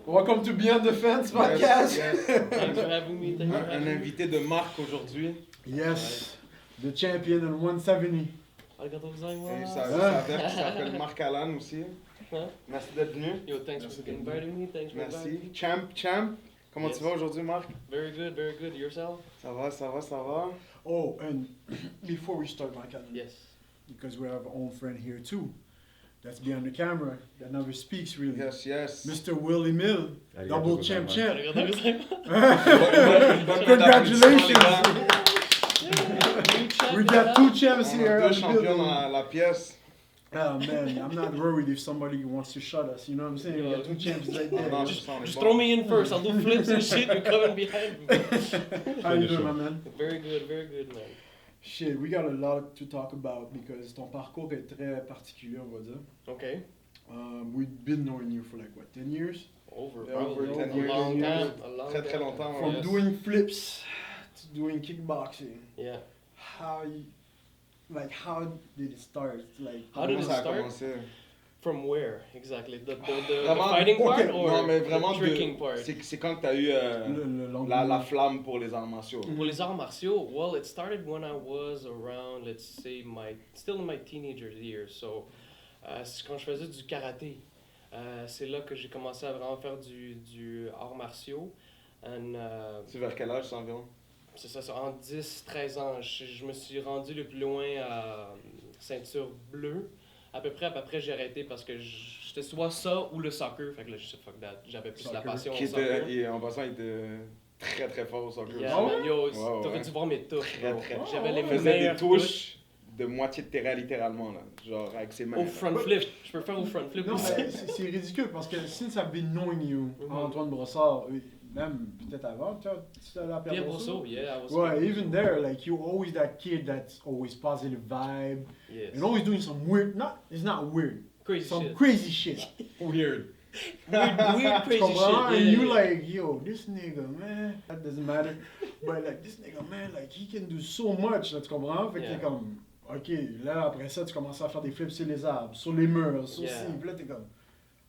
Welcome to Beyond the Fence podcast. Yes. Thanks for having me. Un invité de marque aujourd'hui. Yes, the champion in 170. Et ça s'appelle Marc-Alan aussi. Huh? Merci d'être venu. Yo, thanks for inviting me. Thanks for inviting me. Merci. Champ. Comment tu vas aujourd'hui, Marc? Very good, very good. Yourself? Ça va. Oh, and before we start, Marc-Alan, Yes. because we have our own friend here too, that's behind the camera, that never speaks really. Yes. Mr. Willie Mill, double champ. Bonne Congratulations. Yeah. We got two champs On here. a on deux the champions building. dans la pièce. Oh man, I'm not worried if somebody wants to shut us. You know what I'm saying? We got two champs right there. Non, Just on est Just bon. throw me in first. I'll do flips and shit. You're coming behind me. How you doing, my man? Very good, man. Shit, we got a lot to talk about because ton parcours est très particulier, on va dire. Okay. We've been knowing you for like, what, 10 years? Over, Yeah, probably. over 10 a years. long time. Très longtemps. From Yes. doing flips to doing kickboxing. Yeah. How did it start? Like, How did Comment it ça a start? commencé? From where exactly? The Vraiment, fighting part okay. or Non, mais vraiment, the tricking part? c'est quand que tu as eu la flamme pour les arts martiaux. Pour les arts martiaux, well, it started when I was around, let's say, still in my teenager years. So, c'est quand je faisais du karaté. C'est là que j'ai commencé à vraiment faire du arts martiaux. And, C'est vers quel âge, ça, environ? c'est ça, en 10-13 ans. Je me suis rendu le plus loin à ceinture bleue. À peu près, j'ai arrêté parce que j'étais soit ça ou le soccer. Fait que là, je sais fuck that. J'avais plus la passion au soccer. En passant, il était très fort au soccer. Yeah, Oh, man, yo, ouais. t'aurais dû voir mes touches. Très, bro. très. J'avais les Il faisait des meilleures touches de moitié de terrain, littéralement, là. Genre, avec ses mains. Au là. front flip. Je peux faire au front flip Non, aussi. mais c'est ridicule parce que since I've been knowing you, Mhm. Antoine Brossard, même peut-être avant, tu as la Pierre Brousseau, yeah, I was. Ouais, even there, like you're always that kid that's always positive vibe Yes. and always doing some weird, it's not weird, Crazy some shit. crazy shit. Weird. Weird crazy Come on, shit. and Yeah, you yeah. like, yo, this nigga, man, that doesn't matter, but like this nigga, man, like he can do so much, là, tu comprends? Fait que Yeah. t'es comme, ok, là après ça, tu commences à faire des flips sur les arbres, sur les murs, sur Yeah. ci, puis là t'es comme,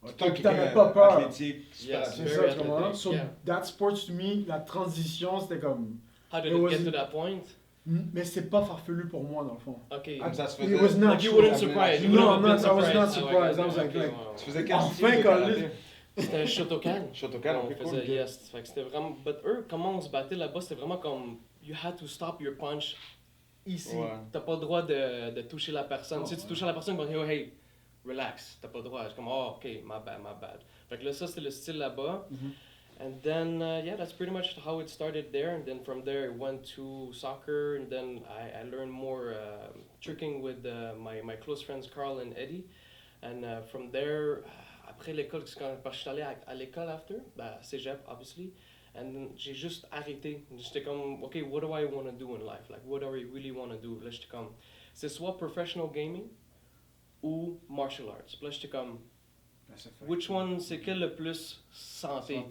ok, Toi puis qui t'avais es pas peur. athlétique, super Yes. C'est athlétique. ça, Very tu comprends? athletic, So yeah. that sports to me, la transition, c'était comme, How did It it was- get to that point? mais c'est pas farfelu pour moi dans le fond. Okay. Comme ça se It faisait. was not Like you wouldn't sure. surprise. You No, wouldn't I'm have not- been I was not surprised. surprised. I was okay, like, okay, Tu wow. faisais quel Enfin, style de quand karaté? C'était Shotokan. Shotokan, On ok, cool. faisait, yes. Fait que c'était vraiment. But eux, comment on se battait là-bas, c'était vraiment comme. You had to stop your punch ici. Ouais. T'as pas le droit de toucher la personne. Si tu touches la personne, ils vont dire, hey, relax. T'as pas le droit. Je suis comme, oh, ok, my bad. Fait que là, ça, c'était le style là-bas. Mhm. And then, yeah, that's pretty much how it started there. And then from there, it went to soccer. And then I learned more tricking with my close friends, Carl and Eddie. And from there, après l'école, parce que je suis allé à l'école after, cégep, obviously. And then j'ai juste arrêté. J'étais comme, okay, what do I want to do in life? Like, what do I really want to do? Là, j'étais comme, c'est soit professional gaming ou martial arts. Puis là, j'étais comme, which one, c'est quel le plus santé?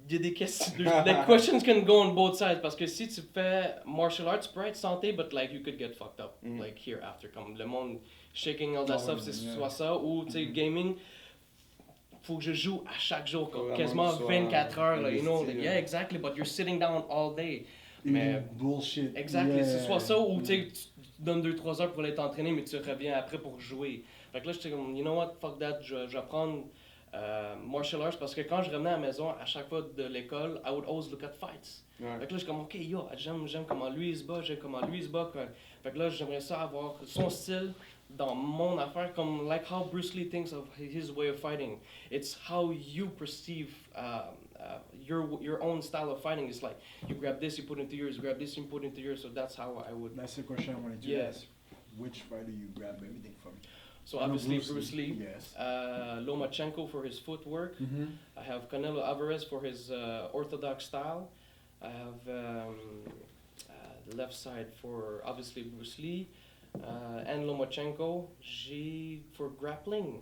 Il y a des questions, the questions can go on both sides, parce que si tu fais martial arts, tu peux être santé, but like you could get fucked up, Mm. like hereafter, comme le monde shaking all that Oh, stuff, c'est yeah. soit ça, ou tu sais, gaming, faut que je joue à chaque jour, comme, Vraiment, quasiment tu sois 24 heures, là, you know, investi, like, yeah, exactly, but you're sitting down all day. Mais Mais- bullshit. Exactly, Yeah. c'est soit ça, ou tu sais, tu donnes 2-3 heures pour aller t'entraîner, mais tu reviens après pour jouer. Fait que là, j'étais comme, you know what, fuck that, je vais prendre martial arts, parce que quand je revenais à la maison, à chaque fois de l'école, I would always look at fights. Ouais. Fait que là, je suis comme, ok, yo, j'aime comment lui il se bat, j'aime comment lui il se bat. Fait que là, j'aimerais ça avoir son style dans mon affaire, comme like how Bruce Lee thinks of his way of fighting. It's how you perceive your own style of fighting. It's like, you grab this, you put into yours, you grab this, you put into yours. So that's how I would. That's the question I wanted to Yeah. ask. Which fighter you grab everything from? So I know obviously Bruce Lee. Yes. Lomachenko for his footwork. Mm-hmm. I have Canelo Alvarez for his orthodox style. I have the left side for obviously Bruce Lee and Lomachenko. G for grappling.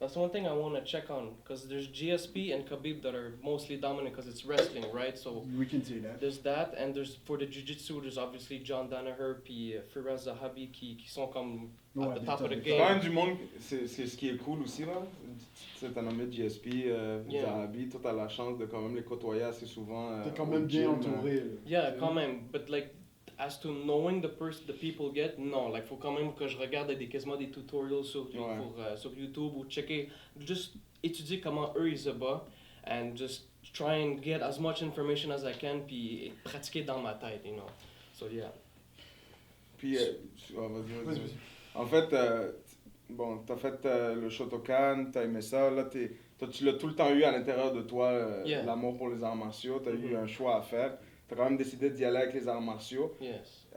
That's one thing I want to check on because there's GSP and Khabib that are mostly dominant because it's wrestling, right? So We can say that. there's that, and there's for the jiu-jitsu, there's obviously John Danaher puis Firas Zahabi qui sont comme Ouais, at the top of the des C'est quand game. même du monde, c'est ce qui est cool aussi, là. Tu sais, t'as nommé GSP, Zahabi, toi t'as la chance de quand même les côtoyer assez souvent. T'es quand au même bien gym, entouré. Là. Yeah, quand même. But like, as to knowing the people get, non. Like, faut quand même que je regarde quasiment des tutorials sur YouTube ou checker, juste étudier comment eux ils se battent and just try and get as much information as I can puis pratiquer dans ma tête, you know. So yeah. Puis, vas-y. En fait, bon, t'as fait le Shotokan, t'as aimé ça, là, tu l'as tout le temps eu à l'intérieur de toi, l'amour pour les arts martiaux, t'as eu un choix à faire, t'as quand même décidé d'y aller avec les arts martiaux. Yes.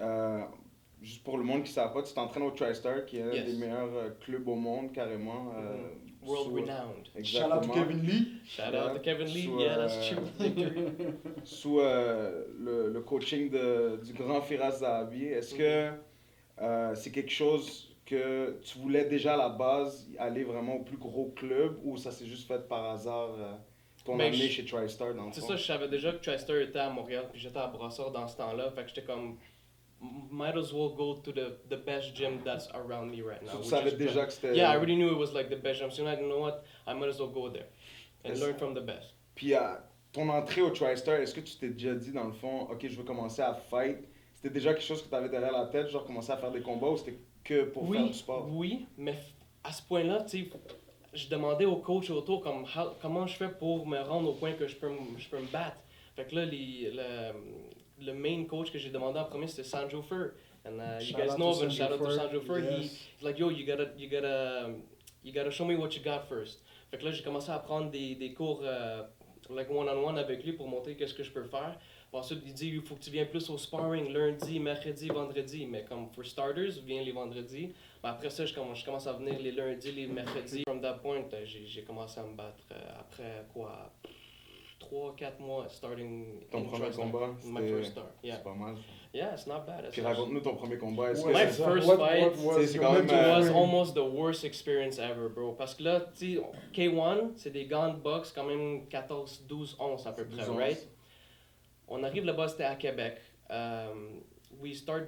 Juste pour le monde qui ne savent pas, tu t'entraînes au TriStar, qui est un des meilleurs clubs au monde, carrément. World renowned. Shout out to Kevin Lee. Shout out to Kevin Lee, that's true. Sous le coaching du grand Firas Zahabi, est-ce que c'est quelque chose que tu voulais déjà à la base aller vraiment au plus gros club ou ça s'est juste fait par hasard ton année chez TriStar dans le fond? C'est ça, je savais déjà que TriStar était à Montréal puis j'étais à Brossard dans ce temps-là, fait que j'étais comme might as well go to the best gym that's around me right now. Tu savais déjà que c'était... Yeah, I already knew it was like the best gym, so I didn't know what, I might as well go there and learn from the best. Puis ton entrée au TriStar, est-ce que tu t'es déjà dit dans le fond, ok, je veux commencer à fight? C'était déjà quelque chose que tu avais derrière la tête, genre commencer à faire des combats ou c'était que pour faire du sport? Oui, mais à ce point-là, tu sais, je demandais au coach autour comme, comment je fais pour me rendre au point que je peux me battre. Fait que là, le main coach que j'ai demandé en premier, c'était Sanjo Fur. And you guys know him, shout out to Sanjo Fur. He's like, yo, you gotta show me what you got first. Fait que là, j'ai commencé à prendre des cours like one-on-one avec lui pour montrer qu'est-ce que je peux faire. Puis ensuite, il dit, il faut que tu viennes plus au sparring lundi, mercredi, vendredi. Mais comme for starters, viens les vendredis. Mais après ça, je commence à venir les lundis, les mercredis. From that point, j'ai commencé à me battre après quoi 3-4 mois starting ton premier combat, my first start. Yeah. C'est pas mal. Yeah, it's not bad. Puis raconte-nous ton premier combat. Est-ce que my first fight c'est quand même was almost the worst experience ever, bro. Parce que là, tu sais, K1, c'est des gants de boxe quand même 14, 12 onces à peu près, right? On arrive là-bas, c'était à Québec. We start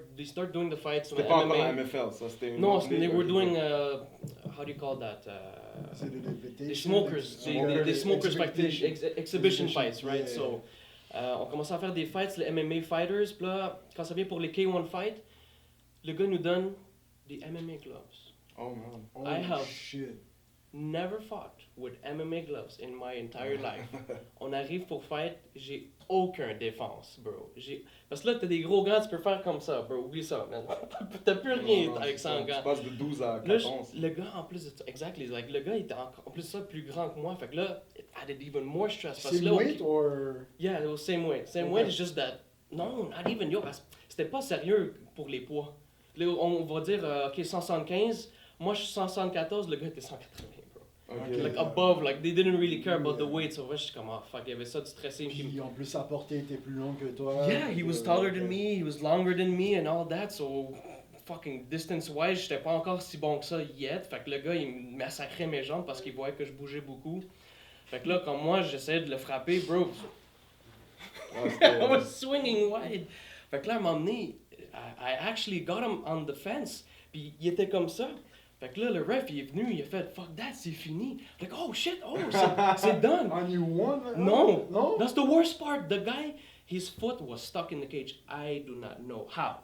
doing the fights. C'était pas encore la MFL, ça c'était une No, they were doing, how do you call that? The smokers. The smokers exhibition fights, right? Yeah. So, on commençait à faire des fights, les MMA fighters. Puis là, quand ça vient pour les K1 fights, le gars nous donne des MMA gloves. Oh man. Oh, I have shit. never fought with MMA gloves in my entire life. On arrive pour fight, j'ai aucun défense, bro. Parce que là, t'as des gros gants, tu peux faire comme ça, bro. Oublie ça, man. T'as plus rien avec ça en gants. Tu passes de 12 à 14. Là, le gars, en plus, exactly, like, le gars, il était en plus ça plus grand que moi. Fait que là, it added even more stress. Same weight or? Yeah, it was same weight. Same weight, it's just that, no, not even, yo, c'était pas sérieux pour les poids. Là, on va dire, ok, 175, moi je suis 174, le gars était 180. Okay. Like above, like they didn't really care about the weight, so je suis comme, oh fuck, il y avait ça de stressé. Puis en plus, sa portée était plus longue que toi. Yeah, he was taller than me, he was longer than me and all that, so fucking distance-wise, j'étais pas encore si bon que ça yet. Fait que le gars, il massacrait mes jambes parce qu'il voyait que je bougeais beaucoup. Fait que là, comme moi, j'essayais de le frapper, bro. I was swinging wide. Fait que là, à un moment donné, I actually got him on the fence, puis il était comme ça. Fait que là, le ref, il est venu, il a fait « Fuck that, c'est fini ». Like, oh shit, oh, c'est done. And you won? No, no, that's the worst part. The guy, his foot was stuck in the cage. I do not know how.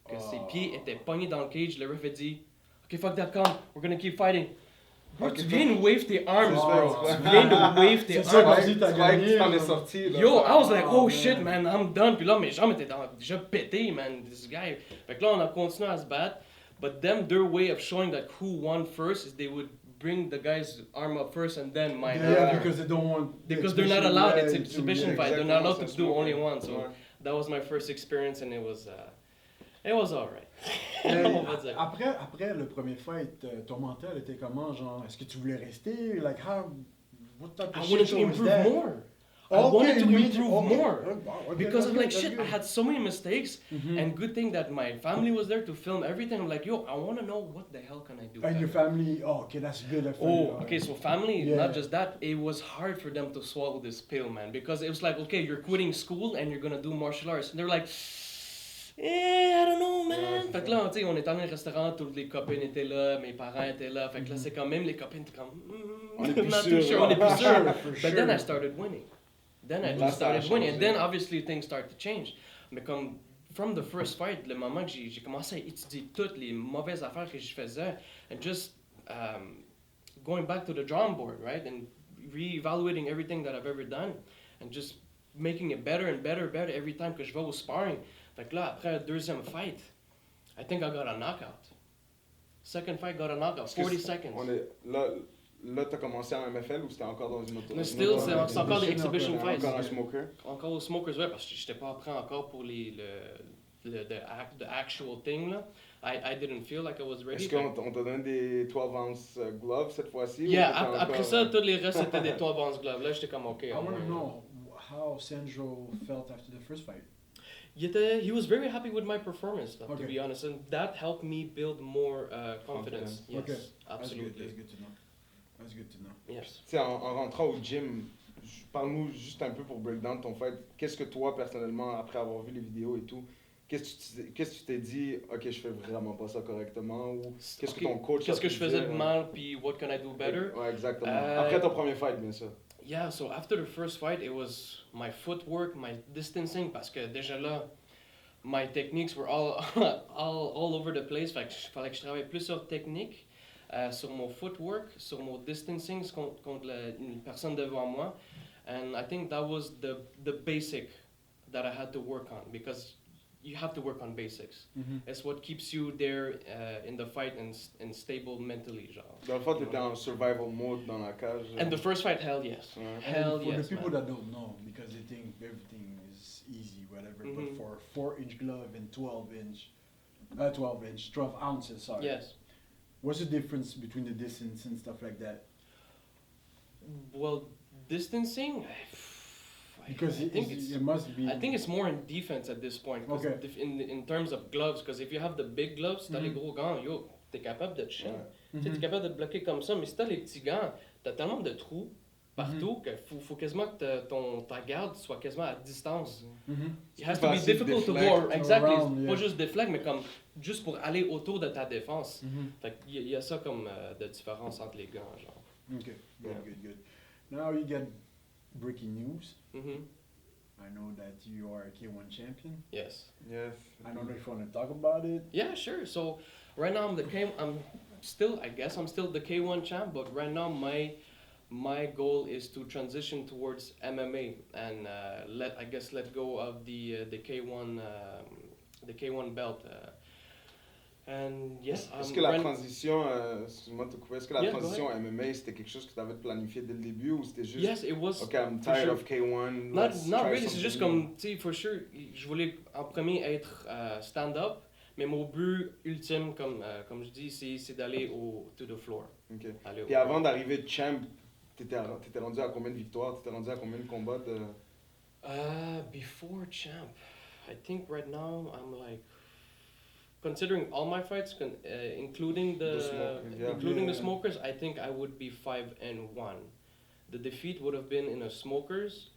Que ses pieds étaient pognés dans le cage. Le ref a dit « Ok, fuck that, come, we're gonna keep fighting ». Bro, tu viens de wave tes arms, bro. Tu viens de wave tes arms. C'est ça, vas-y, t'as gagné. T'en es sorti, là. Yo, I was like, oh shit, man, I'm done. Puis là, mes jambes étaient déjà pétées, man, this guy. Fait que là, on a continué à se battre. But them, their way of showing that who won first is they would bring the guy's arm up first and then mine after. Because they don't want... Because they're not allowed, it's exhibition fight. They're not allowed to do small only fight. one. So that was my first experience and it was alright. Après le premier fight, ton mental était comment, genre, est-ce que tu voulais rester? Like, how... What type of I shit wanted to show is improve that? more. I wanted to improve more. Okay, Because I'm like, that's shit, good. I had so many mistakes, and good thing that my family was there to film everything. I'm like, yo, I want to know what the hell can I do And your better. family, okay, that's good. Oh, okay, so family, Yeah. not just that, it was hard for them to swallow this pill, man, because it was like, okay, you're quitting school and you're gonna do martial arts. And they're like, I don't know, man. Fait que là, tu sais, on est allé au restaurant, toutes les copines étaient là, mes parents étaient là. Fait que là, c'est quand même les copines étaient comme, On est plus not sûr, too sure, on est plus sûr. For But sure. then I started winning. Then I Là, just ça a started winning, and changé. then obviously things start to change. Mais comme, from the first fight, le moment que j'ai commencé à étudier toutes les mauvaises affaires que je faisais, and just going back to the drawing board, right, and re-evaluating everything that I've ever done, and just making it better and better every time que je vais au sparring. Fait que là, après le deuxième fight, I think I got a knockout. Second fight, got a knockout, 40 seconds. Là, t'as commencé en MFL ou c'était encore dans une autre? Mais still, c'est encore les exhibition Encore fights. un smoker? Encore aux smokers, ouais, parce que j'étais pas prêt encore pour the actual thing, là. I didn't feel like I was ready. Est-ce qu'on t'a donné des 12 ounce gloves cette fois-ci? Yeah, ou t'étais après encore- ça, tous les restes c'était des 12 ounce gloves. Là, j'étais comme, OK. I au want to moins, know how Sandro felt after the first fight. He was very happy with my performance, to Okay. be honest, and that helped me build more confidence. Yes, Okay. absolutely. That's good to know. That's good to know. Yes. Tu sais, en rentrant au gym, parle-nous juste un peu pour breakdown ton fight. Qu'est-ce que toi, personnellement, après avoir vu les vidéos et tout, qu'est-ce que tu t'es dit, ok, je fais vraiment pas ça correctement, ou qu'est-ce que ton coach Qu'est-ce a que pu je faisais dire, de mal, puis what can I do better? Ouais, exactement. Euh, Après ton premier fight, bien sûr. Yeah, so after the first fight, it was my footwork, my distancing, parce que déjà là, my techniques were all over the place. Fait que fallait que je travaille plus sur technique, sur mon footwork, sur mon distancing contre une personne devant moi. And I think that was the basic that I had to work on, because you have to work on basics. It's what keeps you there in the fight and stable mentally, genre. Dans le fond, t'étais en survival mode dans la cage. And the first fight, hell yes. Ouais. Hell And for yes, the people man. that don't know, because they think everything is easy, whatever, Mhm. but for a 4-inch glove and 12 ounces, sorry. Yes. What's the difference between the distance and stuff like that? Well, distancing, Because I think it's it must be. I think it's more in defense at this point. 'Cause Okay. in terms of gloves, because if you have the big gloves, t'as les Mhm. gros gants, yo, t'es capable de te chier. Ouais. Tu sais, t'es Mhm. capable de te bloquer comme ça, mais si t'as les petits gants, t'as tellement de trous partout que faut quasiment que ta garde soit quasiment à distance. Mhm. It has to be Facile difficult to deflect go. Exactly. around, yeah. Pas juste deflect, mais comme juste pour aller autour de ta défense. Mhm. Fait qu'il y a ça comme de différence entre les gants, genre. Okay, good, Yeah. good. Now you get breaking news. Mhm. I know that you are a K1 champion. Yes. Yes. I don't know if you want to talk about it. Yeah, sure. So right now I'm still the K1 champ, but right now my goal is to transition towards MMA and let go of the K1 belt. And yes, Est-ce que la transition, excuse-moi de te couper, est-ce que la Yeah, go transition MMA c'était quelque chose que tu avais planifié dès le début ou c'était juste, yes, it was. ok, I'm for tired sure. of K1, Not let's not try really. C'est juste something comme, tu sais, for sure, je voulais en premier être stand-up, mais mon but ultime, comme je dis, c'est d'aller to the floor. new. Ok. Aller au- Et avant d'arriver champ, t'étais rendu à combien de victoires? T'étais rendu à combien de combats de... Before champ, I think right now I'm like, considering all my fights, including The smokers, yeah. including the Yeah. smokers, I think I would be 5-1. The defeat would have been in a smokers,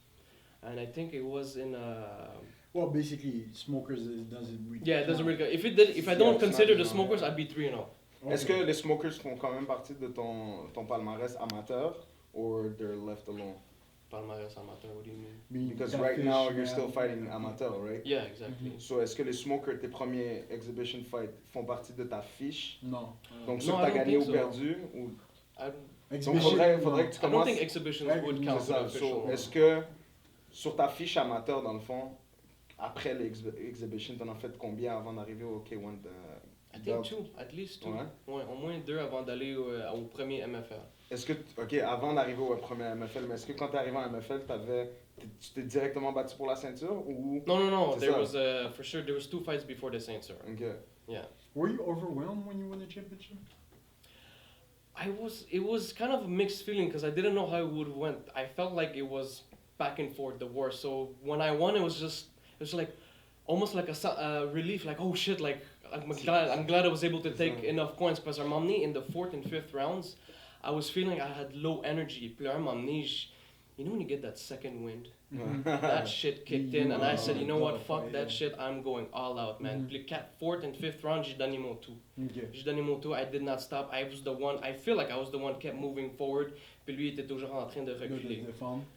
and I think it was in a. Well, basically, smokers doesn't really. Yeah, it doesn't count. really. If I don't Yeah, it's consider not, the no, smokers, yeah. I'd be 3-0. Est-ce Okay. que les smokers font quand même partie de ton palmarès amateur or they're left alone? Palmarès amateur, what do you mean? Being Because catfish, right now you're yeah. still fighting amateur, right? Yeah, exactly. So est-ce que les smokers, tes premiers exhibition fights, font partie de ta fiche? No. Donc No, soit I t'as don't gagné think ou so. perdu? Ou... I, Donc faudrait que tu I don't commences... think exhibitions Ouais, would c'est count C'est for ça. official. So, est-ce que sur ta fiche amateur, dans le fond, après l'exhibition, t'en as fait combien avant d'arriver au K1 de... I think belt? 2, at least 2. Ouais. Ouais, au moins 2 avant d'aller au premier MFL. Est-ce que, ok, avant d'arriver au premier MFL, mais est-ce que quand t'es arrivé en MFL, tu t'es directement battu pour la ceinture ou... No. C'est There ça. was for sure there was 2 fights before the Saints, sir. Ok. Yeah. Were you overwhelmed when you won the championship? It was kind of a mixed feeling because I didn't know how it would went. I felt like it was back and forth, the war. So when I won, it was like almost like a relief, like, oh shit, like I'm glad I was able to take enough points. Because in the 4th and 5th rounds, I was feeling I had low energy. Puis à un moment donné, you know when you get that second wind? That shit kicked in, and I said, you know what, fuck that shit, I'm going all out, man. Puis le 4th and 5th round, j'ai donné mon tout. J'ai donné mon tout, I did not stop. I was the one, I feel like I was the one kept moving forward, puis lui était toujours en train de reculer.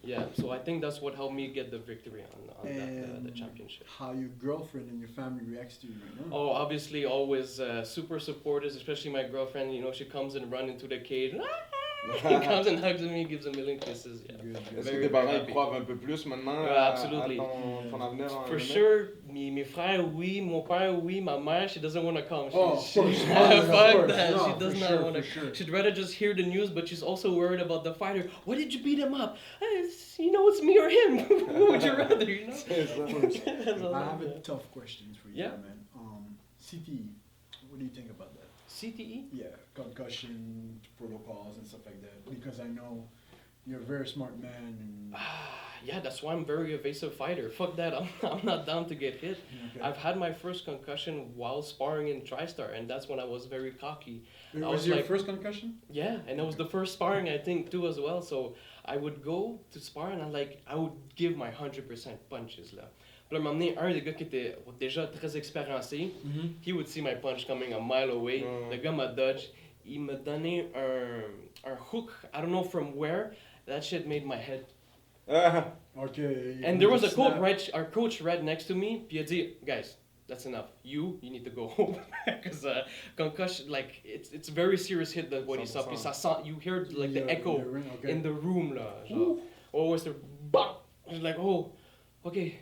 Yeah, so I think that's what helped me get the victory on that, the championship. How your girlfriend and your family reacts to you right now? Oh, obviously always super supportive, especially my girlfriend, you know, she comes and runs into the cage. He comes and hugs me, gives a million kisses. Yeah. Est-ce que tes parents y croient un peu plus maintenant absolutely. à ton avenir en For MMA? sure, mes frères, oui, mon père, oui, ma mère, she doesn't want to come. Fuck that. She does not want to. Sure. She'd rather just hear the news, but she's also worried about the fighter. Why did you beat him up? You know, it's me or him. Who would you rather, you know? I have a tough question for you, Yeah. man. CTE, what do you think about that? CTE? Yeah, concussion protocols and stuff like that. Because I know you're a very smart man. And Yeah, that's why I'm a very evasive fighter. Fuck that, I'm not down to get hit. okay. I've had my first concussion while sparring in TriStar, and that's when I was very cocky. It I was was your like- first concussion? Yeah, and it was the first sparring I think too as well. So I would go to spar and I would give my 100% punches là. Puis là, m'amener un des gars qui était déjà très expérimenté. He would see my punch coming a mile away. Le gars m'a dodge. Il m'a donné un hook. I don't know from where. That shit made my head. Okay. And there was a coach our coach right next to me. Puis il a dit, guys, that's enough. You need to go home because concussion, like it's a very serious hit that what he saw. Puis ça sent, you hear like the echo in the room là. Genre, always the bang. I was like, oh, okay.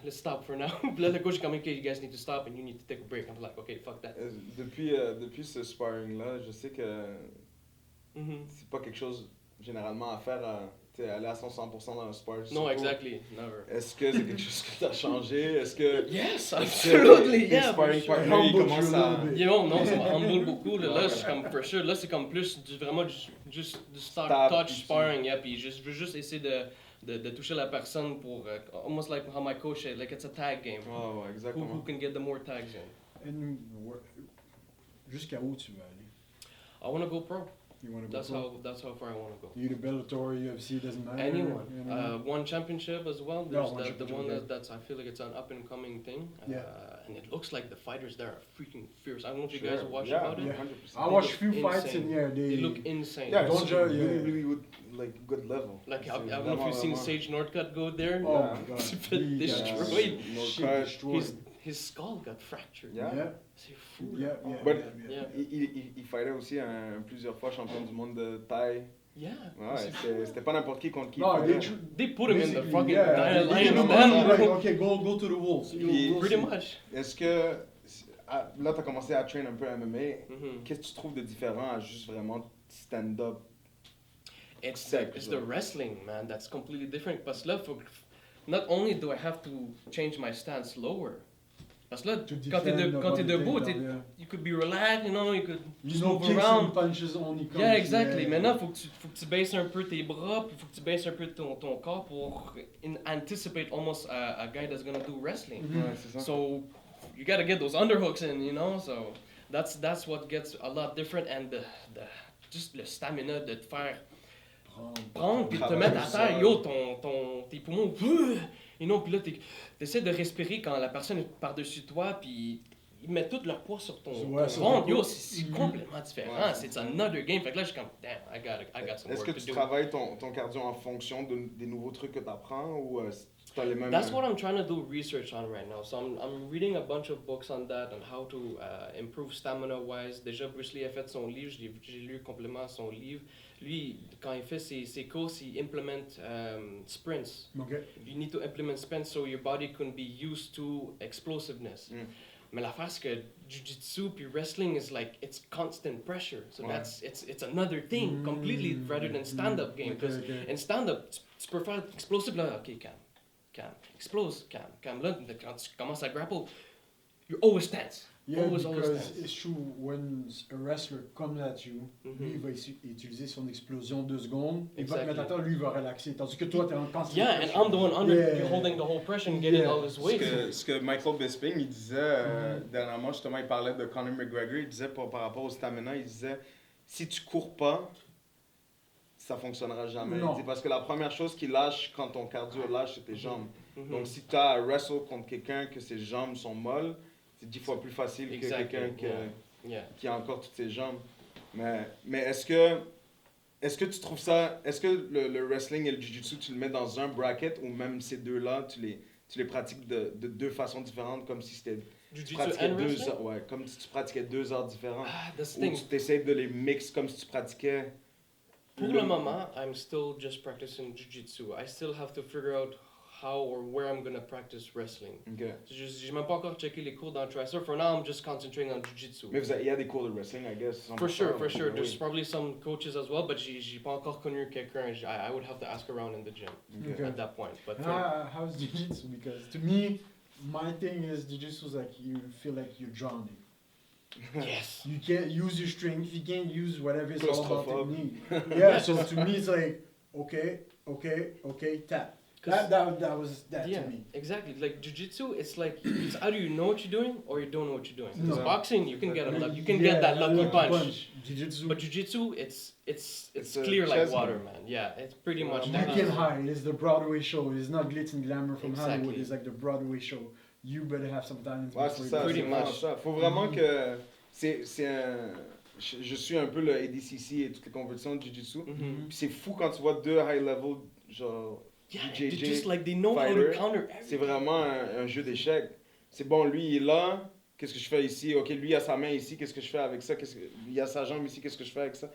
Let's stop for now. Puis là, le coach est comme, okay, you guys need to stop and you need to take a break. I'm like, okay, fuck that. Depuis ce sparring-là, je sais que c'est pas quelque chose généralement à faire, aller à 100% dans un spar. No, exactly, never. Est-ce que c'est quelque chose que t'as changé? Est-ce que... Yes, absolutely, tes yeah. sparring For sure. partners, ils commencent à... Yo, non, ça me humble beaucoup. Là, je suis comme, for sure, là, c'est comme plus vraiment juste du stock touch sparring, yeah, puis je veux juste essayer de toucher la personne pour, almost like how my coach said, like it's a tag game. Ouais, exactement. Who can get the more tags in. And jusqu'à où tu veux aller? I want to go pro. You want to go That's pro? that's how far I want to go. You the Bellator, UFC, doesn't matter? Anyone. One championship as well. Yeah, There's one the championship, one yeah. that's I feel like it's an up and coming thing. Yeah. And it looks like the fighters there are freaking fierce. I don't know if you guys watch yeah, about it. Yeah. 100%. I watched They few look fights insane. and yeah, They look insane. Yeah, Don't it's judge, really, yeah. really good, like, good level. Like I C'est don't know if you've seen vraiment- Sage Northcutt go there. Oh Yeah. my god. He destroyed. Shit destroyed. His skull got fractured. Yeah. Yeah. C'est fou. Yeah, yeah, But- yeah. Il fightait aussi plusieurs fois champion du monde de taille. Yeah. Ouais, c'était pas n'importe qui contre qui. No, il fightait. They put him in the basically, fucking yeah, lion they give him den, money, like, bro. okay, go to the wolves. Puis- Pretty much. Est-ce que, là, t'as commencé à train un peu MMA, Mhm. qu'est-ce que tu trouves de différent à juste vraiment stand-up? It's Sick, it's bro. the wrestling, man. That's completely different. Parce que là, not only do I have to change my stance lower. Parce que là, To quand t'es defend debout, the takedown, yeah. you could be relaxed, you know, you could You just know, move kicks around. and punches only comes. Yeah, exactly. Yeah. Maintenant, faut que tu baisses un peu tes bras, puis faut que tu baisses un peu ton corps pour anticipate almost a guy that's gonna do wrestling. Mhm. Ouais, c'est ça. So you gotta get those underhooks in, you know. So that's what gets a lot different, and the just le stamina de te faire prendre puis de te mettre à terre, yo, tes poumons, you know, puis là t'essaies de respirer quand la personne est par-dessus toi, puis ils mettent tout leur poids sur ton ventre, yo, c'est complètement différent, Ouais, c'est another game. Fait que là, je suis comme, damn, I got some Est-ce work que to tu do. travailles ton cardio en fonction des nouveaux trucs que tu apprends ou t'as les mêmes... That's what I'm trying to do research on right now. So I'm reading a bunch of books on that and how to improve stamina-wise. Déjà, Bruce Lee a fait son livre, j'ai lu complètement son livre. Lui, quand il fait ses courses, il implement sprints. Okay. You need to implement sprints so your body can be used to explosiveness. Mm. Mais l'affaire, c'est que jiu-jitsu puis wrestling is like, it's constant pressure. So Ouais. it's another thing completely rather than stand-up game. Because in stand-up, tu peux faire explosive, là, ok, calme, explose, calme. Là, quand tu commences à grapple, you're always tense. Yeah, always because tense. it's true, when a wrestler comes at you, lui, il va utiliser son explosion 2 secondes, il va te mettre à terre, lui, il va relaxer, tandis que toi, t'es en constant. Yeah, and I'm the one under, Yeah. holding the whole pressure and getting all this weight. Ce que Michael Bisping, il disait, dernièrement, justement, il parlait de Conor McGregor, il disait par rapport au stamina, il disait, si tu cours pas, ça fonctionnera jamais. Non. Il dit, parce que la première chose qui lâche quand ton cardio lâche, c'est tes jambes. Mhm. Donc, si tu as à wrestle contre quelqu'un que ses jambes sont molles, c'est 10 fois plus facile que quelqu'un qui a encore toutes ses jambes. Mais est-ce que tu trouves ça... Est-ce que le wrestling et le jiu-jitsu, tu le mets dans un bracket ou même ces deux-là, tu les pratiques de deux façons différentes comme si c'était... Jiu-jitsu pratiquais and 2 wrestling? heures, ouais, comme si tu pratiquais 2 heures différentes. That's the Ou thing. tu t'essayes de les mixer comme si tu pratiquais... Pour le moment, I'm still just practicing jiu-jitsu. I still have to figure out how or where I'm gonna practice wrestling. Okay. J'ai même pas encore checké les cours d'entraîneur. For now, I'm just concentrating on jiu-jitsu. Mais il y a des cours de wrestling, I guess. For sure. Oui. There's probably some coaches as well, but j'ai pas encore connu quelqu'un. I would have to ask around in the gym Okay. at that point. But How's jiu-jitsu? Because to me, my thing is jiu-jitsu is like you feel like you're drowning. yes. You can't use your strength. You can't use whatever. It's all about Claustrophobe. technique. Yeah. So to me, it's like okay, tap. That was that Yeah, to me. exactly. Like jiu-jitsu, it's like it's either you know what you're doing or you don't know what you're doing. No. Because boxing, you can get Yeah, get that lucky punch. Jiu-jitsu. But jiu-jitsu, it's It's a clear like chess water, game. man. Yeah, it's pretty much you that. can hide. It's the Broadway show. It's not glitz and glamour from Exactly. Hollywood. It's like the Broadway show. You better have some talent. Ouais, c'est ça. Pretty C'est vraiment much. ça. Faut vraiment que... C'est un... Je suis un peu le ADCC et toutes les compétitions de Jiu-Jitsu. Mhm. Puis c'est fou quand tu vois deux high-level, genre... Yeah, JJ they just like they know how to fighter, counter C'est everything. vraiment un jeu d'échecs. C'est bon, lui, il est là. Qu'est-ce que je fais ici? OK, lui, il a sa main ici. Qu'est-ce que je fais avec ça? Il a sa jambe ici. Qu'est-ce que je fais avec ça?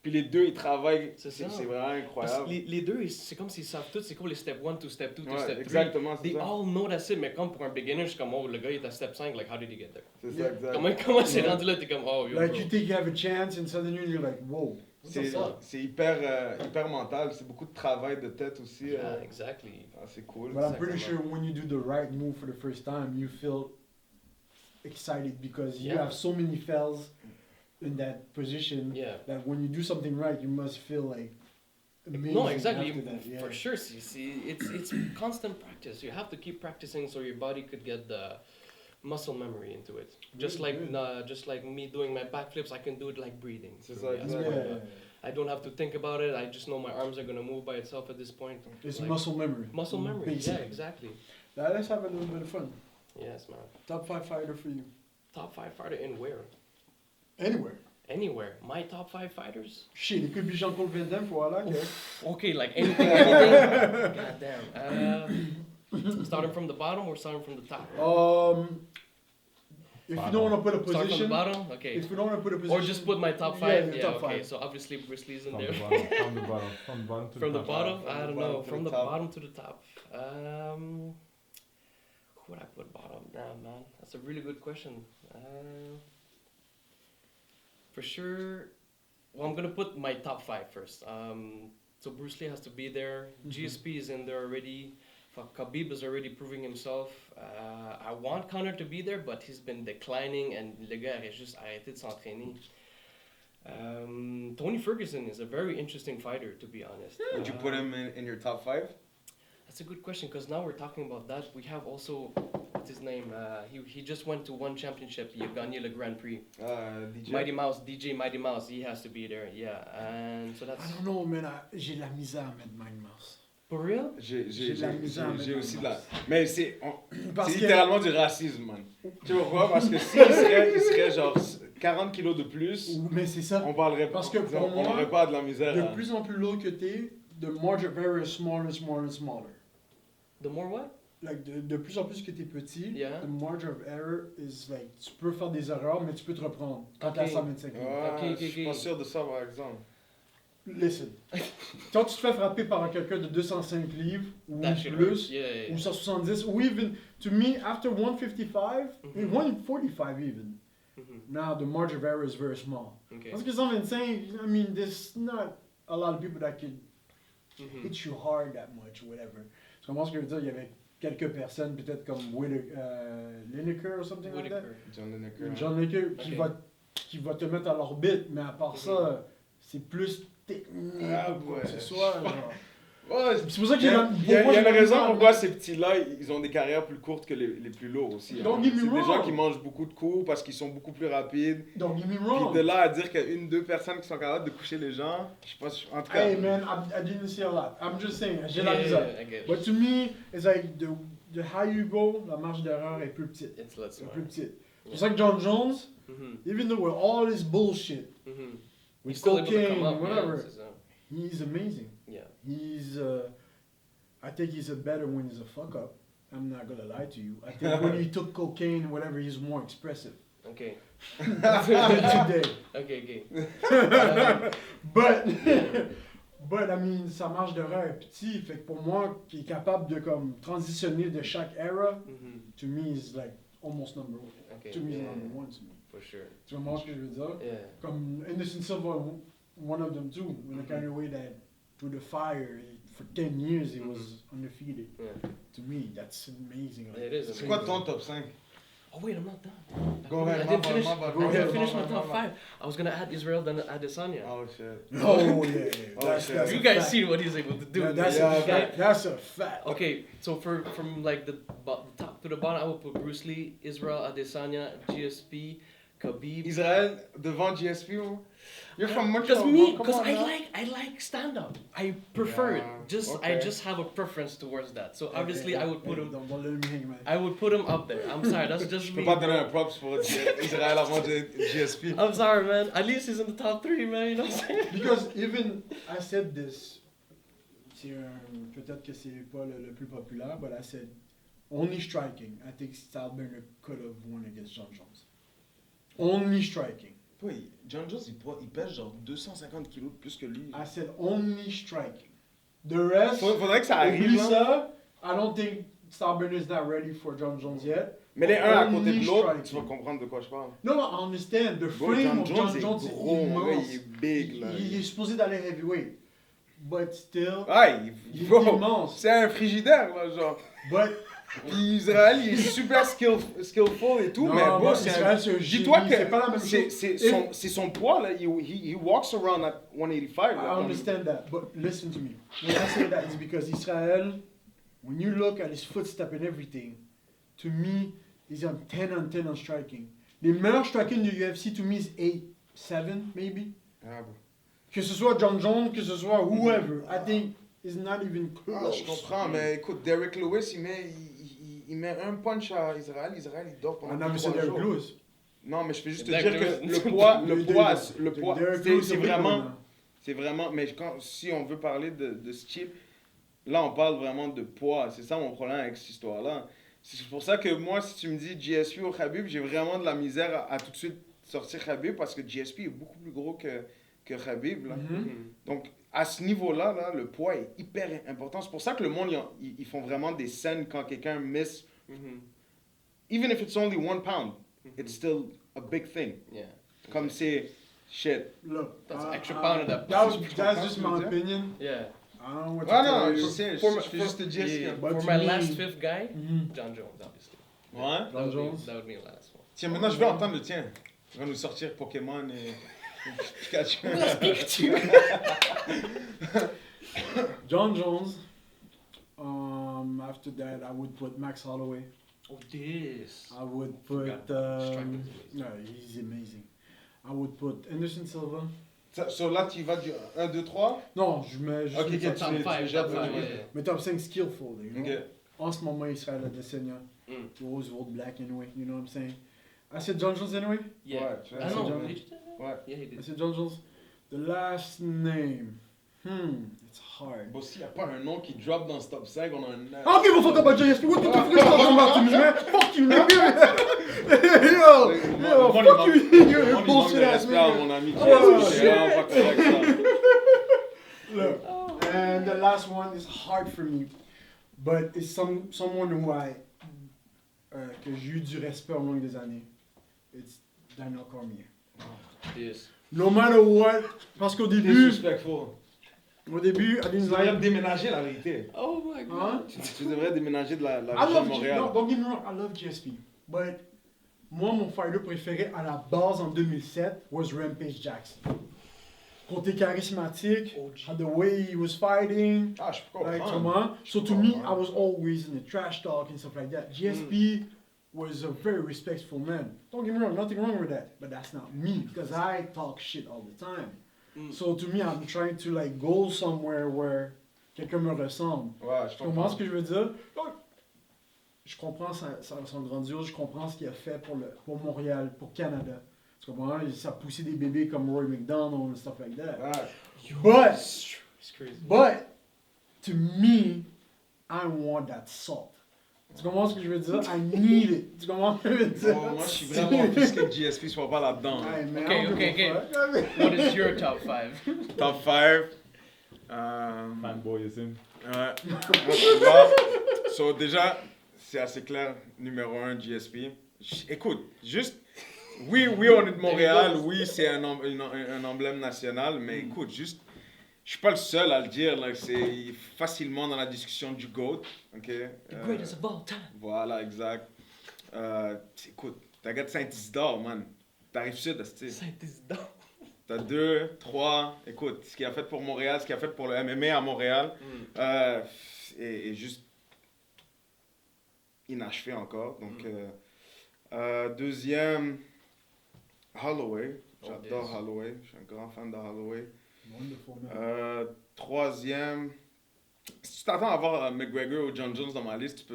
Puis les deux, ils travaillent. C'est C'est ça. vraiment Parce incroyable. que les deux, c'est comme s'ils savent tout, c'est quoi les step 1 to step 2 to Ouais, step 3. exactement, c'est They ça. all know that's it, mais comme pour un beginner, je suis comme, oh, le gars il est à step 5, like, how did he get there? C'est Yeah. ça, exact. Comment c'est Yeah. rendu là, t'es comme, oh, yo, Like bro. you think you have a chance, and suddenly you're like, whoa. C'est hyper mental. C'est beaucoup de travail de tête aussi. Yeah, exactly. C'est cool. But I'm pretty Exactement. sure when you do the right move for the first time, you feel excited because you Yeah. have so many fails in that position Yeah. that when you do something right, you must feel like amazing. No, exactly. after that, yeah. For sure. See, it's constant practice. You have to keep practicing so your body could get the muscle memory into it. Just Really like good. just like me doing my backflips, I can do it like breathing. C'est So, ça, yeah, exactly. so, Yeah. I don't have to think about it. I just know my arms are gonna move by itself at this point. It's Like, muscle memory. muscle memory. Basically. Yeah, exactly. Now, let's have a little bit of fun. Yes, man. Top 5 fighter for you. Top 5 fighter in where? Anywhere. Anywhere. My top 5 fighters? Shit, it could be Jean-Claude Van Damme for all I care. Okay, like anything. God damn. Starting from the bottom or starting from the top? If you don't want to put a Start from the position, bottom? Okay. if you don't want to put a position, Or just put my top Yeah, 5? your Yeah, top okay. five. So obviously Bruce Lee's in From there. the bottom, from the bottom, from the bottom to From the top. bottom? From I the don't bottom know. to From the the top. bottom to the top. Who would I put bottom? Damn, man. That's a really good question. For sure. Well, I'm gonna put my top 5 first. So Bruce Lee has to be there. GSP is in there already. Fuck, Khabib is already proving himself. I want Conor to be there, but he's been declining and le gars a juste arrêté de s'entraîner. Tony Ferguson is a very interesting fighter, to be honest. Would you put him in your top 5? That's a good question, because now we're talking about that. We have also, what's his name? He just went to one championship. He gagné le Grand Prix. DJ? Mighty Mouse, DJ Mighty Mouse, he has to be there. Yeah, and so that's... I don't know, man. J'ai de la misère à mettre Mighty Mouse. For real? J'ai de la misère à j'ai mettre aussi en de la... masse. Mais c'est Parce que- littéralement du racisme, man. Tu vois pourquoi? Parce que s'il serait genre 40 kilos de plus, Mais c'est ça. on parlerait pas. Parce que pour on moi, n'aurait pas de la misère. De plus en plus lourd que t'es, the margin of error is smaller and smaller and smaller. The more what? Like de plus en plus que t'es petit, Yeah. the margin of error is like, tu peux faire des erreurs, mais tu peux te reprendre quand t'es à Ok. 125 livres. Ouais, Ok, je suis ok. pas sûr de ça, par exemple. Listen, quand tu te fais frapper par quelqu'un de 205 livres, ou That shit plus, hurts. Yeah. ou 170, ou even, to me, after 155, Mhm. 145 even, Mhm. now the margin of error is very small. Okay. Parce que 125, I mean, there's not a lot of people that could Mhm. hit you hard that much, whatever. Tu comprends ce que je veux dire? Il y avait quelques personnes, peut-être comme Lineker or something like that. Whitaker. John Lineker. John Lineker, Ok. qui va te mettre à l'orbite, mais à part ça, c'est plus technique Ah, ou quoi ouais. que ce soit. Genre. Ouais, C'est pour ça qu'il il y y a, a il y a une raison pourquoi ces petits-là, ils ont des carrières plus courtes que les plus lourds aussi. Hein. Don't get me C'est des wrong. gens qui mangent beaucoup de coups parce qu'ils sont beaucoup plus rapides. Don't get me Puis wrong. de là à dire qu'il y a une, deux personnes qui sont capables de coucher les gens, je pense, en tout cas. Hey man, I didn't see a lot. I'm just saying, j'ai Yeah, la misère. I get it. But to me, it's like the higher you go, la marge d'erreur est plus petite. It's less C'est smart. plus petite. C'est pour ça que John Jones, even though with all this bullshit, He's with still able to cocaine, come up, whatever, yeah, c'est ça. he's amazing. Yeah. He's, I think he's a better when he's a fuck up. I'm not gonna lie to you. I think when he took cocaine, whatever, he's more expressive. Okay. than today. Okay. But I mean, sa marge d'erreur est petite. Fait que pour moi, qui est capable de comme transitionner de chaque era, to me is like almost number one. Okay. To me is Yeah, number one to me. for sure. Tu comprends ce que je veux dire? Yeah. Comme Anderson Silva, one of them too. In the kind of way that through the fire, for 10 years he was undefeated. Yeah. To me, that's amazing. Like, It is C'est quoi ton top 5? Oh wait, I'm not done. Go ahead, I didn't finish. my bad, I didn't ahead, finish my my bad, top my bad. 5. I was gonna add Israel, then Adesanya. Oh shit. Oh yeah, Oh, that's, shit. that's You a guys fact. see what he's able to do. Yeah, that's Yeah, a fact. That's a fact. Okay, so from like the top to the bottom, I would put Bruce Lee, Israel Adesanya, GSP, Khabib. Israël devant GSP ou? You're from Because Montreal. because I like stand up. I prefer Yeah, it. I okay. just have a preference towards that. So obviously I would put him. Don't let me hang, man. I would put him up there. I'm sorry, that's just Je me. peux pas donner un props pour Israël avant GSP. I'm sorry, man. At least he's in the top 3, man. You know what I'm saying? Because even I said this, peut-être que c'est pas le plus populaire, but I said only striking. I think Stylebender could have won against John Jones. Only striking. Oui, John Jones, il pèse genre 250 kilos de plus que lui. I said only striking. The rest, Faudrait que ça arrive. oublie Là. ça. I don't think Stylebender is not ready for John Jones yet. Mais les uns à côté Only de l'autre, striking. tu vas comprendre de quoi je parle. No, I understand. The Bro, frame John of Jones John est Jones gros, is mon gars, immense. il est big là. Il est supposé d'aller heavyweight. But still, Ah, il est bro, immense. c'est un frigidaire là, genre. But Puis Israël, il est super skillful et tout, non, mais bro, but c'est Israël, un... c'est un Dis-toi génie, que c'est pas la même chose. c'est son poids là, he walks around at 185. Là, I understand that, but listen to me. When I say that, it's because Israel, when you look at his footstep and everything, to me, he's on 10 on striking. Les meilleurs striking de UFC, to me, is 8, 7, maybe. Ah, bon. Que ce soit John Jones, que ce soit whoever, I think it's not even Ah, close. je comprends, mais écoute, Derek Lewis, il met un punch à Israël, il dort pendant Ah non, mais 3 c'est Derek jours. Lewis. Non, mais je peux juste te Derek dire que Lewis. le poids, Derek Lewis, c'est vraiment, mais si on veut parler de style, là on parle vraiment de poids, c'est ça mon problème avec cette histoire-là. C'est pour ça que moi, si tu me dis GSP ou Khabib, j'ai vraiment de la misère à tout de suite sortir Khabib parce que GSP est beaucoup plus gros que Khabib. Là. Donc, à ce niveau-là, là, le poids est hyper important. C'est pour ça que le monde, ils font vraiment des scènes quand quelqu'un miss. Even if it's only 1 pound, it's still a big thing. Yeah. Comme c'est shit. Look, That's an extra pound of that. That's just my opinion. Yeah. I don't know what to Ah tell non, you. je sais, For- je fais juste te dire ce qu'il y a. But For to my me- last fifth guy, Mhm. John Jones, obviously. Ouais. That would, Jones. that would be the last one. Tiens, maintenant je vais entendre le tien. Il va nous sortir Pokémon et Pikachu. John Jones. After that, I would put Max Holloway. Oh, this. I would put. Forgot. Striking's amazing. No, he's amazing. I would put Anderson Silva. So là, tu vas du 1, 2, 3. Non, je mets juste. Ok, le ok, top tu Top cinq. les- 5, déjà top pris, 5, ouais. yeah. Mais top 5 skillful, you know? Ok. En ce moment, Israël Adesanya. Mm. Roosevelt Black anyway, you know what I'm saying? I said John Jones anyway? Yeah. Ouais, tu vois, I c'est know. John- Did you do that? Ouais. Yeah, he I did. said John Jones. The last name. It's hard. Bon, s'il n'y a pas un nom qui drop dans ce top 5, on a un. I don't give a fuck about JSP. What the fuck are you talking about to me, man? Fuck you, nigga. Yo, fuck you, you bullshit ass respect à nigga. mon ami Oh, JSP, c'est vraiment pas correct ça. Look, and the last one is hard for me, but it's someone who que j'ai eu du respect au long des années. It's Daniel Cormier. Yes. No matter what, parce qu'au début, Disrespectful. I didn't Tu devrais like. déménager la vérité. Oh my Hein? god. Tu devrais déménager de la I région de love Montréal. no, don't get me wrong, I love GSP, but moi mon fighter préféré à la base en 2007 was Rampage Jackson. côté charismatique, OG. the way he was fighting. Ah, je peux Like, comprendre. so to me, I was always in the trash talk and stuff like that. GSP was a very respectful man. Don't get me wrong, nothing wrong with that. But that's not me, because I talk shit all the time. So to me, I'm trying to like go somewhere where quelqu'un me ressemble. Ouais, je Tu comprends ce que je veux dire? Donc, je comprends son grandiose, je comprends ce qu'il a fait pour Montréal, pour Canada. Tu comprends? Ça a poussé des bébés comme Roy McDonald and stuff like that. Ouais. It's crazy. But, to me, I want that salt. Tu comprends ce que je veux dire? I need it. Tu comprends ce que je veux dire? Bon, moi, je suis vraiment plus que GSP, soit pas là-dedans. Hey, man, Okay, I don't okay, give a fuck. What is your top 5? Top 5. Fanboy, Yassine. Ouais. Moi, je suis là. So, déjà, c'est assez clair. Numéro 1, GSP. Écoute, juste. Oui, on est de Montréal. Oui, c'est un emblème national. Mais écoute, juste. Je suis pas le seul à le dire. Là, c'est facilement dans la discussion du GOAT. OK? The greatest of all time. Voilà, exact. Écoute, t'as gars de Saint-Isidore, man. T'arrives sud, c'est. Saint-Isidore. T'as 2, 3. Écoute, ce qu'il a fait pour Montréal, ce qu'il a fait pour le MMA à Montréal, est juste inachevé encore. Donc, deuxième, Holloway. J'adore yes. Holloway. Je suis un grand fan de Holloway. Wonderful, man. Troisième, si tu t'attends à avoir McGregor ou John Jones dans ma liste, tu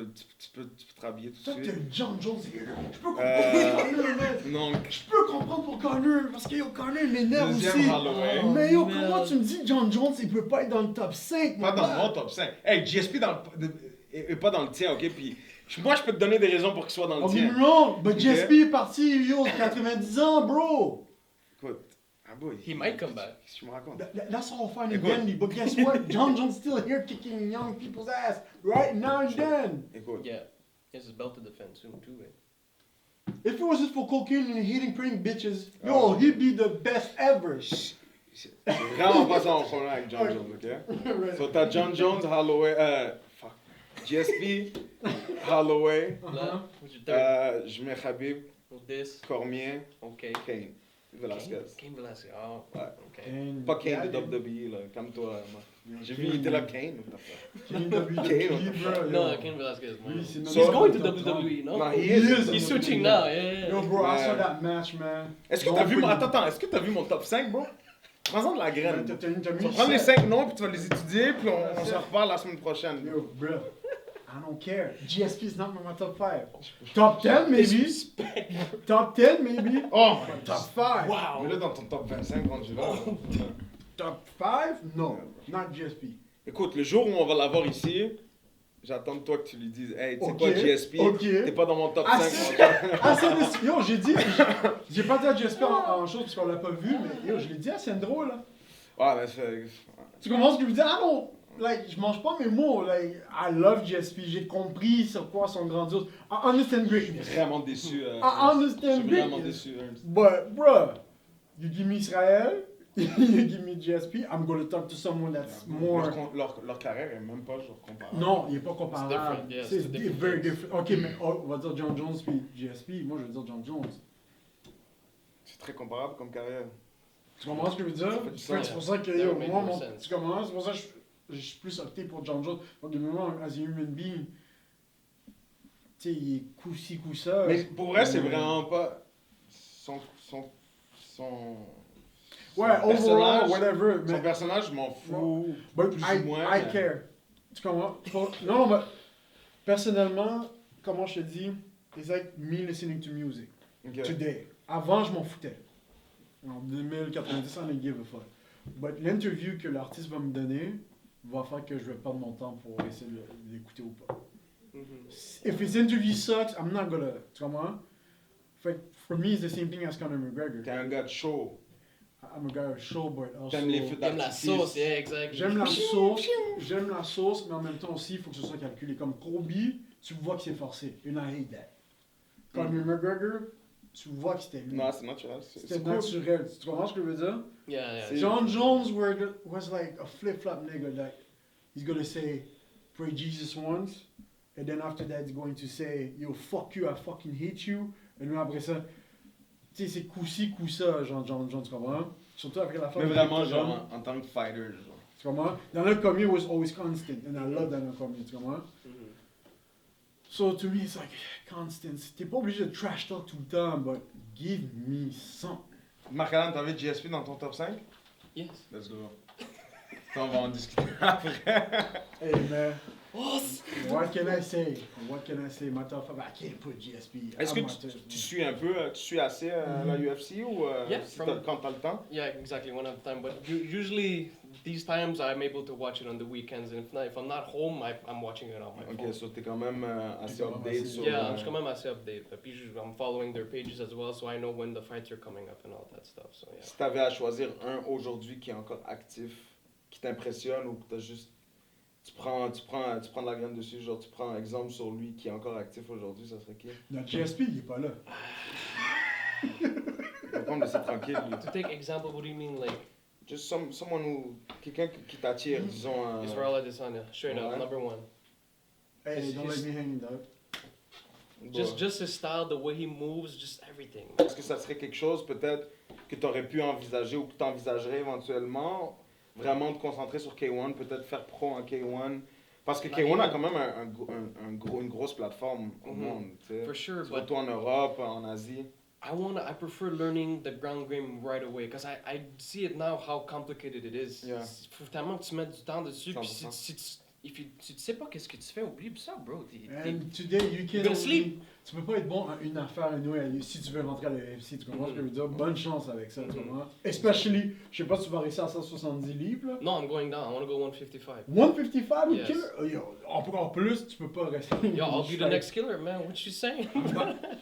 peux te rhabiller tout Toi, de t'es suite. John Jones, je peux comprendre pour Connor, man. Donc, Je peux comprendre pour Connor, parce que Connor m'énerve aussi. deuxième Holloway. Mais yo, man. comment tu me dis John Jones, il peut pas être dans le top 5? Pas dans mon top 5. Hey, GSP est pas dans le tien, ok? Puis moi, je peux te donner des raisons pour qu'il soit dans le Oh, tien. non, but Ok. GSP est parti, yo, 90 ans, bro. Écoute, boy. He might come back. Qu'est-ce que tu me racontes? That's all fine and Écoute. dandy, but guess what? John Jones still here kicking young people's ass right now and then. Écoute. Yeah. He has his belt to defend soon too, eh? If it was just for cocaine and hitting pretty bitches, yo, he'd be the best ever. C'est vraiment pas ça mon problème avec John Jones, ok? So t'as John Jones, Holloway, fuck. GSP, Holloway, Là, who's your third? je mets Khabib, With this. Cormier, Okay. Kane, Velasquez. Kane Velasquez. Oh, Ouais. okay. And Pas Kane de yeah, WWE, là, comme toi, moi. J'ai vu, Kane, il était là, Kane. What the fuck? Kane WWE, Kane, bro. No, yo. Kane Velasquez. Lui, c'est même He's pas going to dans le top WWE, no? Non, He is. He's switching now. Yeah. Yo, bro, I saw Ouais. that match, man. Est-ce que t'as vu, attends, est-ce que t'as vu mon top 5, bro? Prends-en de la graine. T'as Tu vas mis prendre les sept. 5 noms, puis tu vas les étudier, puis on se reparle la semaine prochaine. Yo, bro, I don't care. GSP is not in my top 5. Top 10, maybe. Top 10, maybe. Oh, Top 5. Wow. mais là, dans ton top 25, rendu là. Top 5? No, not GSP. Écoute, le jour où on va l'avoir ici, j'attends de toi que tu lui dises, hey, tu sais Ok, quoi, GSP, ok. t'es pas dans mon top Assez, 5. assez de... Yo, j'ai pas dit à GSP en chose parce qu'on l'a pas vu, mais yo, je l'ai dit à Sandro, là. Ouais, mais c'est. Tu comprends ce que je veux dire? Ah non! Like, je mange pas mes mots. Like, I love GSP. J'ai compris sur quoi son grandiose. I understand Je greatness. suis vraiment déçu. I Je understand suis vraiment greatness. déçu, Ernst. But, bruh, you give me Israel, you give me GSP, I'm gonna talk to someone that's more... Leur carrière est même pas genre comparable. Non, il est pas It's comparable. different, yes, C'est it's different very things. different. Ok, mais on va dire John Jones puis GSP. Moi, je vais dire John Jones. C'est très comparable comme carrière. Tu comprends ce que je veux dire? Ça fait du sens. C'est pour ça que That yo, made moi, more mon, sense. tu comprends? C'est pour ça que je suis plus opté pour John Jones. Donc, du moment, as a human being, tu sais, il est coup-ci, coup-ça. Mais pour vrai, c'est vraiment pas. Son Ouais, overall, personnage, whatever. Son Mais, personnage, je m'en fous. but plus I, ou moins. I care. Tu comprends? Non, mais personnellement, comment je te dis, it's like me listening to music Ok. today. Avant, je m'en foutais. En 2090, I didn't give a fuck. But l'interview que l'artiste va me donner va faire que je vais perdre mon temps pour essayer de l'écouter ou pas. If his interview sucks, I'm not gonna. Tu comprends? For me, it's the same thing as Conor McGregor. T'es un gars de show. I'm a guy of show, but also. T'aimes les feux J'aime la d'artifice. sauce, yeah, exactly. J'aime la sauce, mais en même temps aussi, il faut que ce soit calculé. Comme Kobe, tu vois que c'est forcé. And I hate that. Conor McGregor, tu vois que c'était lui. Non, c'est naturel. C'était C'est cool. naturel. Tu comprends ce que je veux dire? Yeah, yeah. C'est- John Jones was like a flip-flop nigga. Like, he's gonna say, pray Jesus once, and then after that, he's going to say, yo, fuck you, I fucking hate you. Et puis après ça, tu sais, c'est coup-ci, coup-ça, John, tu comprends? Surtout avec la Mais femme. vraiment, genre, en tant que fighter, genre. Tu comprends? Dans le commun was always constant, and I love that dans le commun, tu comprends? So to me, it's like constant. T'es pas obligé de trash talk tout le temps, but give me something. Marc-Alan, t'avais GSP dans ton top 5? Yes. Let's go. Ça, on va en discuter après. Hey man, what can I say? What can I say? My top 5, I can't put GSP. Est-ce que tu suis un peu, tu suis assez la UFC ou Yeah, si quand t'as le temps? Yeah, exactly, one at a time. But usually these times I'm able to watch it on the weekends, and if I'm not home, I'm watching it on my phone. Ok, so t'es quand même assez quand même update assez- sur... Yeah, je suis quand même assez update. Puis I'm following their pages as well, so I know when the fights are coming up and all that stuff. So yeah. Si t'avais à choisir un aujourd'hui qui est encore actif, qui t'impressionne ou que t'as juste... Tu prends de la graine dessus, genre tu prends un exemple sur lui qui est encore actif aujourd'hui, ça serait qui? Notre GSP, il est pas là. On va me laisser tranquille. lui. To take example, what do you mean, like Just someone who... Quelqu'un qui t'attire, disons... Israel Adesanya, straight up, Ouais. number one. Hey, don't let me hang, dog. Just his style, the way he moves, just everything. Est-ce que ça serait quelque chose peut-être que tu aurais pu envisager ou que tu envisagerais éventuellement, vraiment te concentrer sur K1, peut-être faire pro en K1? Parce que K1 a quand même une grosse plateforme au monde, tu sais. For sure, but Surtout en Europe, en Asie. I prefer learning the ground game right away, because I see it now how complicated it is. Yeah. Faut tellement que tu mettes du temps dessus, puis 100%. si tu sais pas qu'est-ce que tu fais, oublie ça, bro. And today, you can gonna sleep. Tu peux pas être bon à une affaire anyway, si tu veux rentrer à l'UFC, tu comprends ce que je veux dire? Bonne chance avec ça, tu comprends? Especially, je sais pas si tu vas réussir à 170 livres, là. No, I'm going down. I want to go 155. 155, Yes. killer? Yo, encore plus, tu peux pas rester. Yo, I'll be the next killer, man. What you saying?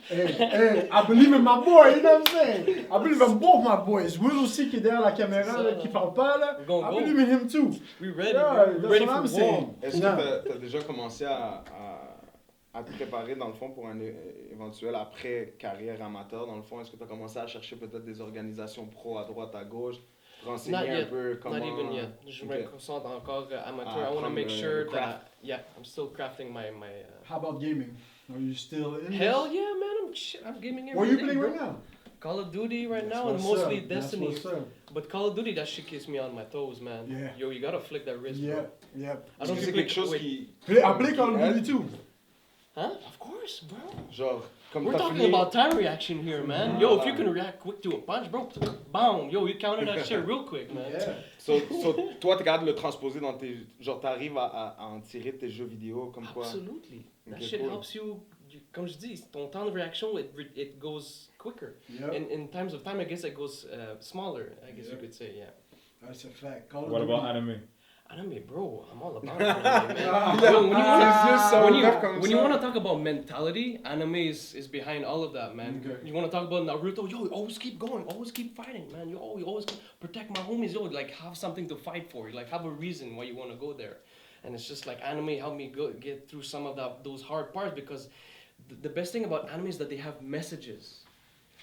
Hey, I believe in my boy, you know what I'm saying? I believe in both my boys. Will aussi qui est derrière la caméra, là, qui parle pas, là. We're gonna I go. believe in him too. We ready. Yeah, We're that's ready what I'm for war. saying. Est-ce Non. que tu as déjà commencé à te préparer, dans le fond, pour un éventuel après-carrière amateur? Dans le fond, est-ce que tu as commencé à chercher peut-être des organisations pro à droite, à gauche, te renseigner Not un yet. peu comment... Not even yet. Je me Ok. concentre encore amateur. Ah, I want to from make the sure craft. that I'm still crafting my How about gaming? Are you still in Hell this? yeah, man! I'm gaming every What are you day, playing bro. right now? Call of Duty right That's now, and what's mostly up. That's Destiny. what's up. But Call of Duty, that shit keeps me on my toes, man. Yeah. Yo, you gotta flick that wrist, Yeah, bro. yeah. I Est-ce don't que c'est play- quelque chose wait. qui... Appelez Call of qui Duty aide? too. Huh? Of course, bro. Genre, comme We're t'as talking fini... about time reaction here, man. Yo, if you can react quick to a punch, bro, boom. Yo, you counted that shit real quick, man. Yeah. So, toi, t'es capable de le transposer dans tes... Genre, t'arrives à en tirer de tes jeux vidéo, comme quoi... Absolutely. That Ok, shit cool. helps you. Comme je dis, ton temps de réaction, it goes quicker. Yep. In times of time, I guess it goes smaller, I guess you Yeah. could say, yeah. That's a fact. Call of What Duty. about anime? Anime, bro, I'm all about anime, man. Ah, Yo, when you ses yeux sont when ouverts comme when you ça. want to talk about mentality, anime is behind all of that, man. Okay. You want to talk about Naruto, yo, always keep going, always keep fighting, man. You always protect my homies, yo, like have something to fight for, like have a reason why you want to go there. And it's just like anime helped me get through some of those hard parts, because the best thing about anime is that they have messages.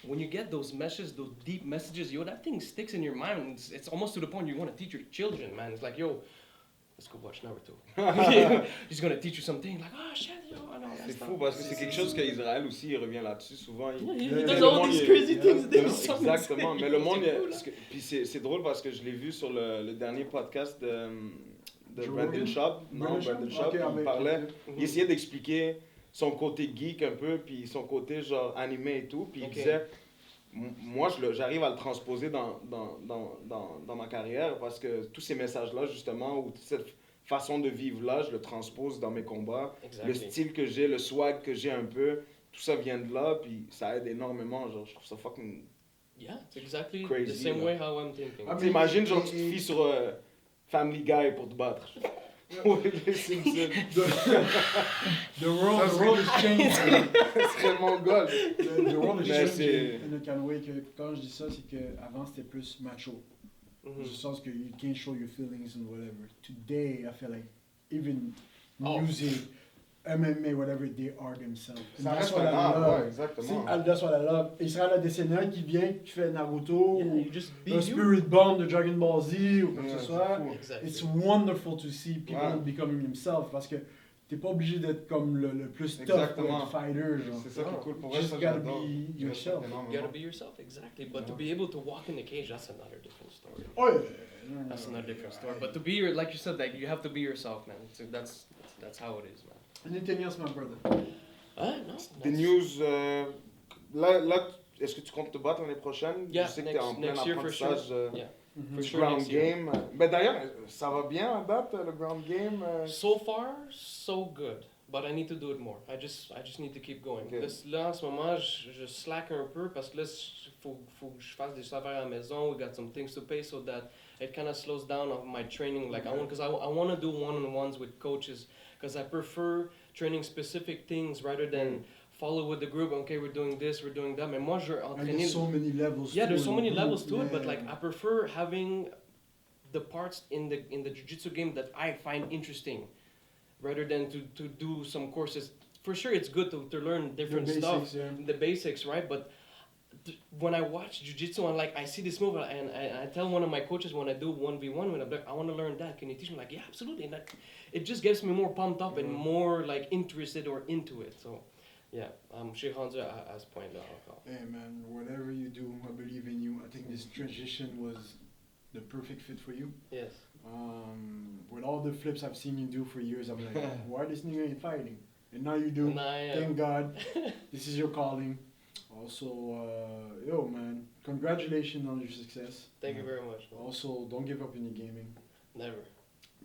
When you get those messages, those deep messages, yo, that thing sticks in your mind. And it's almost to the point you want to teach your children, man. It's like, yo, let's go watch Naruto. He's gonna teach you something like, oh shit, yo, I know that C'est stuff. fou parce que c'est quelque chose qu'Israël aussi, il revient là-dessus souvent. Yeah, Il- he Yeah, does le all monde, these il- crazy things. Non, They exactement, mais le monde, C'est cool, parce que- puis c'est drôle parce que je l'ai vu sur le dernier podcast de Joe Brandon Rogan? Schaub. Non, Brandon Schaub, Ok, il avec- parlait, Mhm. il essayait d'expliquer son côté geek un peu, puis son côté genre animé et tout, puis Ok. il disait, moi j'arrive à le transposer dans ma carrière parce que tous ces messages-là justement, ou toute cette façon de vivre-là, je le transpose dans mes combats. Le Exactly. style que j'ai, le swag que j'ai un peu, tout ça vient de là, puis ça aide énormément. Genre, je trouve ça fucking... Yeah, it's exactly Crazy, the same là. way how I'm thinking. Ah, mais- T'imagines, genre, et- tu te fies sur Family Guy pour te battre. Ouais, les Simpsons. The world is changing. C'est mon gars. The world is Mais changing in a kind of way que quand je dis ça, c'est qu'avant c'était plus macho. Mhm. Du sens que you can't show your feelings and whatever. Today, I feel like even Oh. music, MMA, whatever, they are themselves. And Ça that's reste what I un art, love. ouais, exactement. See, that's what I love. Israël Adesanya qui vient, qui fait Naruto, Yeah, ou you just be un you. Spirit Bomb de Dragon Ball Z, ou comme Ouais, ce c'est soit. fou. Exactly. It's wonderful to see people Ouais. becoming themselves parce que t'es pas obligé d'être comme le plus tough pour Exactement. être fighter. Genre. C'est ça qui est cool pour vrai, Just ça gotta j'adore. be Je respecte yourself. énormément. You gotta be yourself, exactly. But to be able to walk in the cage, that's another different story. Oh yeah. That's another different story. But to be your, like you said, like you have to be yourself, man. So that's how it is, man. Anything else, my brother? No. Des news. Là, est-ce que tu comptes te battre l'année prochaine? Yeah, Je sais que tu es en plein next year for sure. apprentissage Yeah. Mhm. For du sure ground next year. game. Ben d'ailleurs, ça va bien à date, le ground game? So far, so good. But I need to do it more. I just need to keep going. Okay. Là, en ce moment, je slack un peu parce que là, faut que je fasse des affaires à la maison. We got some things to pay, so that it kind of slows down on my training. Like I want to do one-on-ones with coaches because I prefer training specific things rather than follow with the group. Okay, we're doing this, we're doing that. Mais moi, je And entraîner. there's so many levels. Yeah, to there's it so in many the levels group. to it, but Yeah. like I prefer having the parts in the jiu-jitsu game that I find interesting, rather than to do some courses. For sure, it's good to learn different The stuff, basics, yeah. the basics, right? But when I watch jiu-jitsu and like I see this move and I tell one of my coaches when I do 1v1 when I'm like, I want to learn that. Can you teach me? Like, yeah, absolutely. And like, it just gets me more pumped up and more like interested or into it. So. Yeah, j'ai rendu à ce point-là encore. Hey man, whatever you do, I believe in you. I think this transition was the perfect fit for you. Yes. With all the flips I've seen you do for years, I'm like, why this nigga ain't fighting? And now you do. And I am. Thank God. This is your calling. Also, yo man, congratulations on your success. Thank you very much. Man. Also, don't give up in your gaming. Never.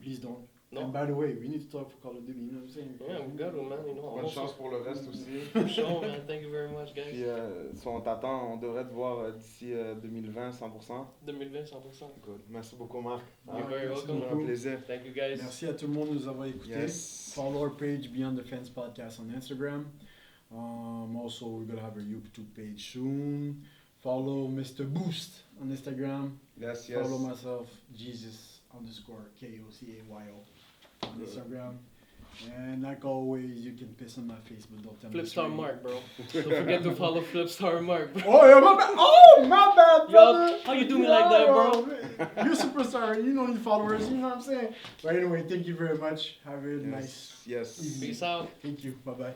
Please don't. No. And by the way, we need to talk for Call of Duty, you know what I'm saying? Yeah, we got it, man. You know, Bonne also- chance pour le reste aussi. For sure, man. Thank you very much, guys. Puis si on t'attend, on devrait te voir d'ici 2020, 100%. 2020, 100%. Good. Merci beaucoup, Marc. You're very merci welcome. Un beaucoup. plaisir. Thank you, guys. Merci à tout le monde de nous avoir écoutés. Yes. Follow our page Beyond the Fence Podcast on Instagram. Also, we're gonna have our YouTube page soon. Follow Mr. Boost on Instagram. Yes, yes. Follow myself, Jesus_KOCAYO on Instagram. And like always, you can piss on my face, but don't tell me. it's Flipstar raining. Mark, bro. Don't forget to follow Flipstar Mark, bro. Oh, yeah, my bad. Oh, my bad, brother. Yo, how you do me like that, bro? You're a superstar. You know your followers. You know what I'm saying? But anyway, thank you very much. Have a nice Yes. evening. Peace out. Thank you. Bye bye.